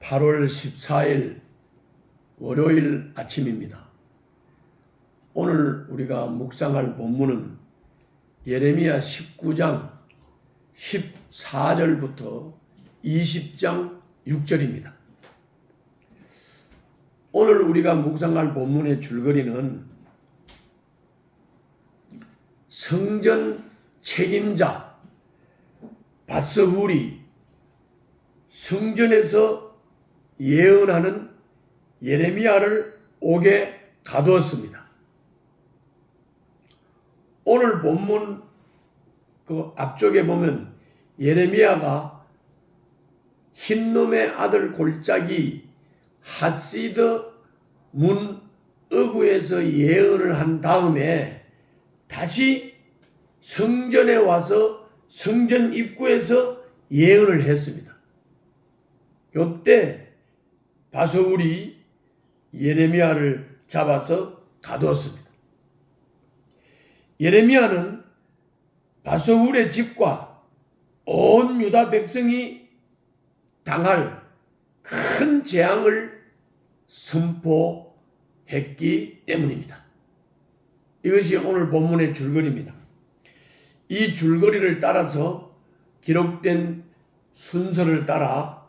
8월 14일 월요일 아침입니다. 오늘 우리가 묵상할 본문은 예레미야 19장 14절부터 20장 6절입니다. 오늘 우리가 묵상할 본문의 줄거리는 성전 책임자 바스훌이 성전에서 예언하는 예레미야를 옥에 가두었습니다. 오늘 본문 그 앞쪽에 보면 예레미야가 흰놈의 아들 골짜기 핫시드 문 어구에서 예언을 한 다음에 다시 성전에 와서 성전 입구에서 예언을 했습니다. 이때 바스훌이 예레미야를 잡아서 가두었습니다. 예레미야는 바스훌의 집과 온 유다 백성이 당할 큰 재앙을 선포했기 때문입니다. 이것이 오늘 본문의 줄거리입니다. 이 줄거리를 따라서 기록된 순서를 따라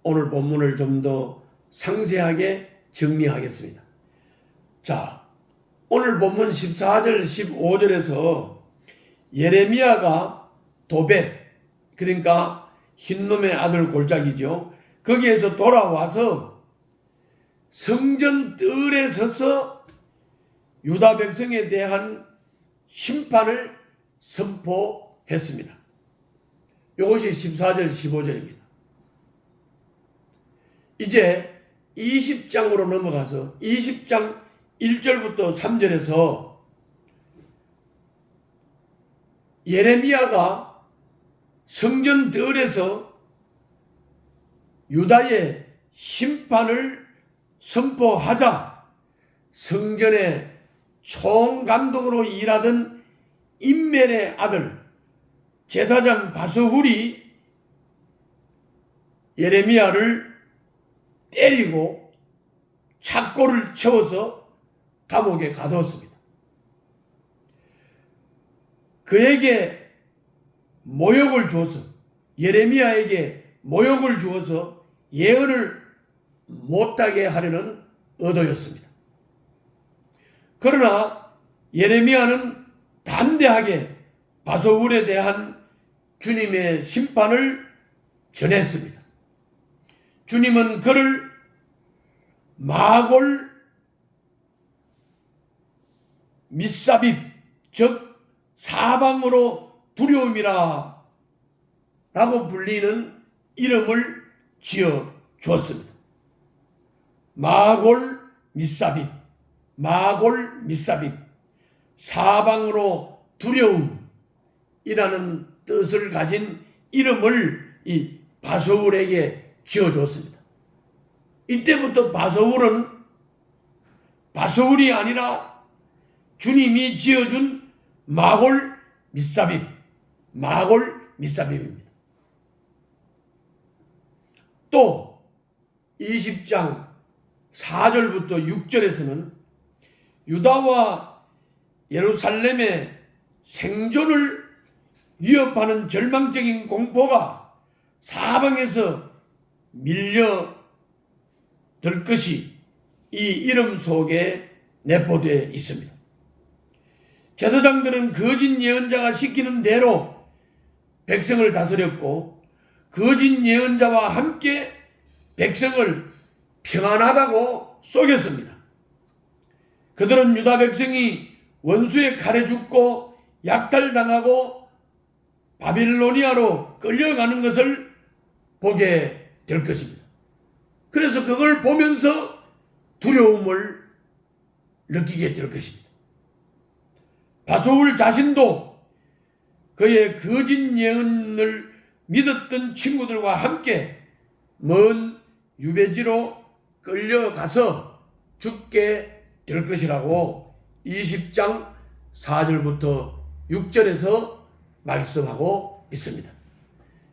오늘 본문을 좀 더 상세하게 정리하겠습니다. 자, 오늘 본문 14절, 15절에서 예레미야가 도벳, 그러니까 흰놈의 아들 골짜기죠. 거기에서 돌아와서 성전 뜰에 서서 유다 백성에 대한 심판을 선포했습니다. 이것이 14절, 15절입니다. 이제 20장으로 넘어가서 20장 1절부터 3절에서 예레미야가 성전 뜰에서 유다의 심판을 선포하자 성전의 총감독으로 일하던 임멜의 아들 제사장 바스훌이 예레미야를 때리고 착고를 채워서 감옥에 가두었습니다. 그에게 모욕을 주어서 예레미야에게 모욕을 주어서 예언을 못하게 하려는 의도였습니다. 그러나 예레미야는 담대하게 바스훌에 대한 주님의 심판을 전했습니다. 주님은 그를 마골 미사빕, 즉 사방으로 두려움이라 라고 불리는 이름을 지어 주었습니다. 마골 미사빕, 마골 미사빕, 사방으로 두려움이라는 뜻을 가진 이름을 이 바스훌에게 지어줬습니다. 이때부터 바스훌이 아니라 주님이 지어준 마골 미사빕입니다. 또 20장 4절부터 6절에서는 유다와 예루살렘의 생존을 위협하는 절망적인 공포가 사방에서 밀려들 것이 이 이름 속에 내포되어 있습니다. 제사장들은 거짓 예언자가 시키는 대로 백성을 다스렸고 거짓 예언자와 함께 백성을 평안하다고 속였습니다. 그들은 유다 백성이 원수의 칼에 죽고 약탈당하고 바빌로니아로 끌려가는 것을 보게 될 것입니다. 그래서 그걸 보면서 두려움을 느끼게 될 것입니다. 바스훌 자신도 그의 거짓 예언을 믿었던 친구들과 함께 먼 유배지로 끌려가서 죽게 될 것이라고 20장 4절부터 6절에서 말씀하고 있습니다.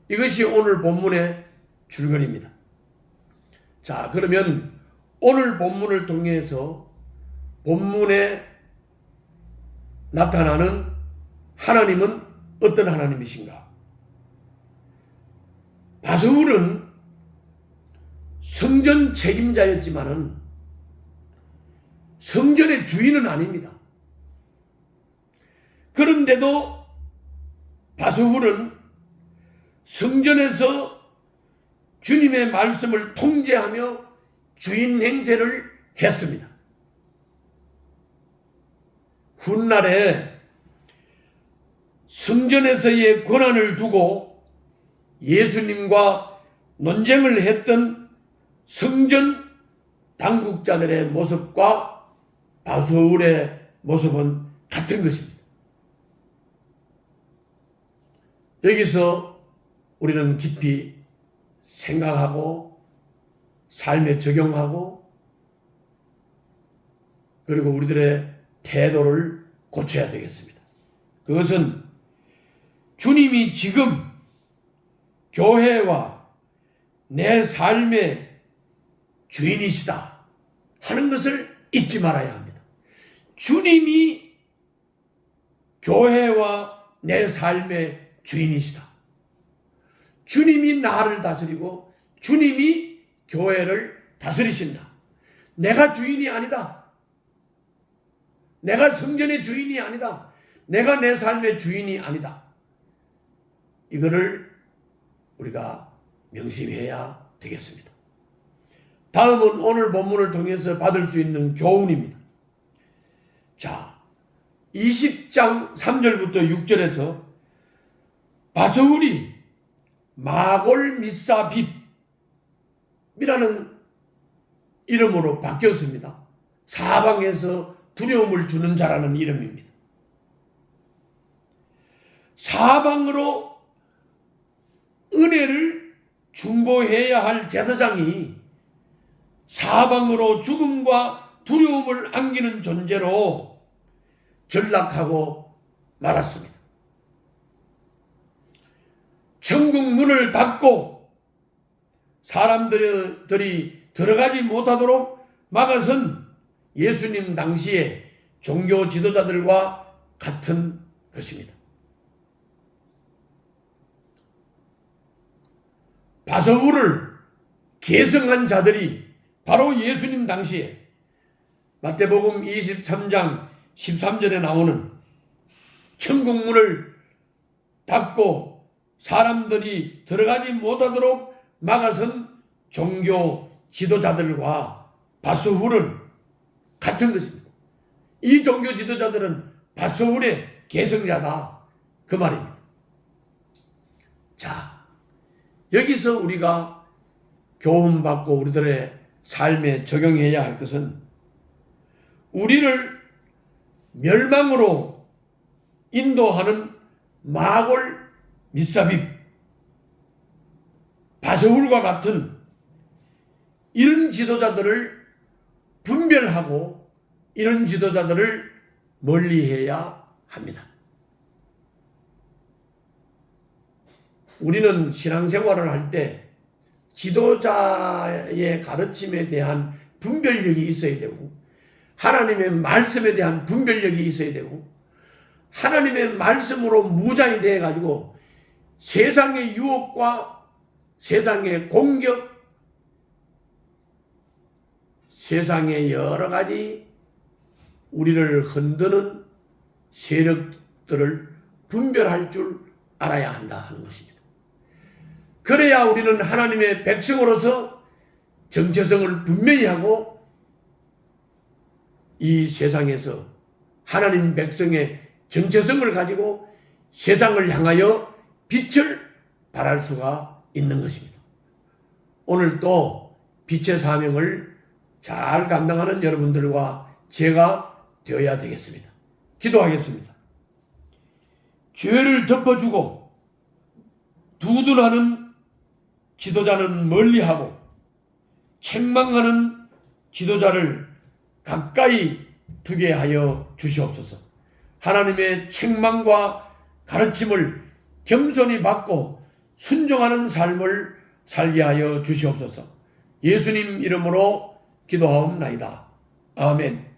이것이 오늘 본문의 줄거리입니다. 자, 그러면 오늘 본문을 통해서 본문에 나타나는 하나님은 어떤 하나님이신가? 바스울은 성전 책임자였지만은 성전의 주인은 아닙니다. 그런데도 바스울은 성전에서 주님의 말씀을 통제하며 주인 행세를 했습니다. 훗날에 성전에서의 권한을 두고 예수님과 논쟁을 했던 성전 당국자들의 모습과 바스울의 모습은 같은 것입니다. 여기서 우리는 깊이 생각하고 삶에 적용하고 그리고 우리들의 태도를 고쳐야 되겠습니다. 그것은 주님이 지금 교회와 내 삶의 주인이시다 하는 것을 잊지 말아야 합니다. 주님이 교회와 내 삶의 주인이시다. 주님이 나를 다스리고 주님이 교회를 다스리신다. 내가 주인이 아니다. 내가 성전의 주인이 아니다. 내가 내 삶의 주인이 아니다. 이거를 우리가 명심해야 되겠습니다. 다음은 오늘 본문을 통해서 받을 수 있는 교훈입니다. 자, 20장 3절부터 6절에서 바스울이 마골 미사빕이라는 이름으로 바뀌었습니다. 사방에서 두려움을 주는 자라는 이름입니다. 사방으로 은혜를 중보해야 할 제사장이 사방으로 죽음과 두려움을 안기는 존재로 전락하고 말았습니다. 천국 문을 닫고 사람들이 들어가지 못하도록 막아선 예수님 당시의 종교 지도자들과 같은 것입니다. 바스울을 계승한 자들이 바로 예수님 당시에 마태복음 23장 13절에 나오는 천국 문을 닫고 사람들이 들어가지 못하도록 막아선 종교 지도자들과 바스울은 같은 것입니다. 이 종교 지도자들은 바스울의 계승자다 그 말입니다. 자, 여기서 우리가 교훈받고 우리들의 삶에 적용해야 할 것은 우리를 멸망으로 인도하는 마골 미사빕, 바스울과 같은 이런 지도자들을 분별하고 이런 지도자들을 멀리해야 합니다. 우리는 신앙생활을 할 때 지도자의 가르침에 대한 분별력이 있어야 되고 하나님의 말씀에 대한 분별력이 있어야 되고 하나님의 말씀으로 무장이 되어 가지고 세상의 유혹과 세상의 공격, 세상의 여러 가지 우리를 흔드는 세력들을 분별할 줄 알아야 한다 하는 것입니다. 그래야 우리는 하나님의 백성으로서 정체성을 분명히 하고 이 세상에서 하나님 백성의 정체성을 가지고 세상을 향하여 빛을 발할 수가 있는 것입니다. 오늘 또 빛의 사명을 잘 감당하는 여러분들과 제가 되어야 되겠습니다. 기도하겠습니다. 죄를 덮어주고 두둔하는 지도자는 멀리하고 책망하는 지도자를 가까이 두게 하여 주시옵소서. 하나님의 책망과 가르침을 겸손히 받고 순종하는 삶을 살게 하여 주시옵소서. 예수님 이름으로 기도하옵나이다. 아멘.